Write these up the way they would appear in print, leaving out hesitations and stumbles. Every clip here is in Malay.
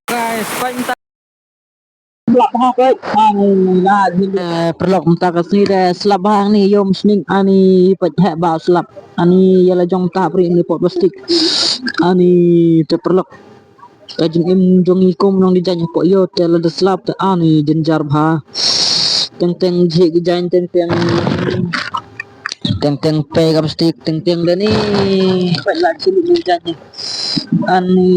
guys painta Blok ha kai la ni perlok mta kasni de slab hang ni yom sning ani pet ha ba slab ani yala jong ta pri ni pot plastik ani te perlok kajing im jong ikum nong di janya po yo te la de slab te ani jenjar bha teng teng ji gijain teng teng teng teng pe ka plastik teng teng de ni pet la chili ni janya ani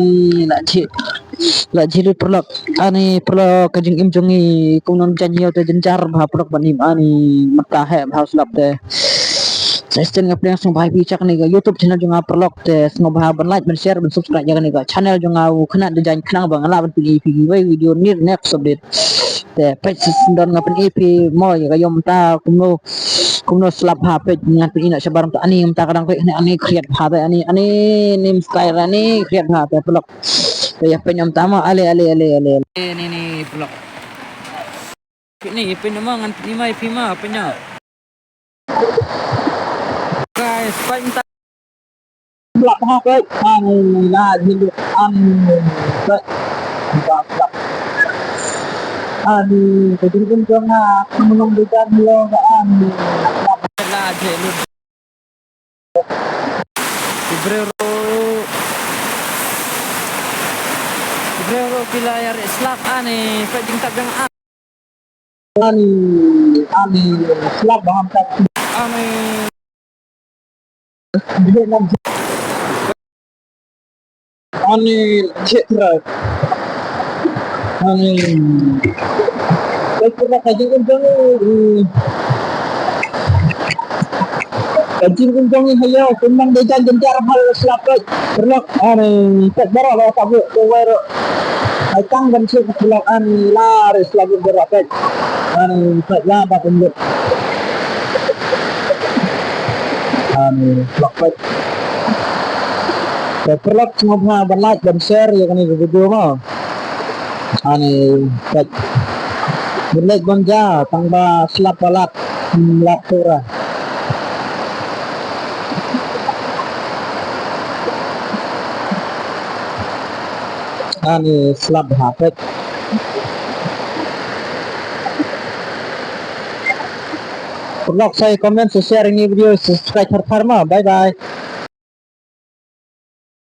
la jili perlok ani perlok kajing im jongi kunon janji te jenjar bha perlok banim ani mata he bha slap te Sistem ngapne langsung bhai bicara nih ga YouTube channel juga perlok te semua bha ban like ban share ban subscribe jangan nih ga channel juga kena dejan kena bang ala ban video near next update te page dan ngapin EP mo ya ga yom ta kumno slap ha page ngan pin ina sabar ta ani ta kadang pe ani create ha te ani nim style ani create ha te perlok te ya penyom tama ale ini blok ini penemangan ini mai pima penya guys painta blok ha kai ani la ni kai blok ani kejadian jong menung dejan yo ga ani la je lu Febrero pilayar slap ani pajing tagang ani slab baham tak ani ani citra ani kita kaji kencang hayo kumang dejan jenjar hal slab perlok ani tak bara la tabu wero ai tang ban sik blok ani la res lagu berat ani tak la ba pengut ani blok perlok semua ban like dan share ya kan video mah ani tak berlek bangja tangba slap balat lak tura ani slab hapet perlok saya komen share ini video subscribe harma bye bye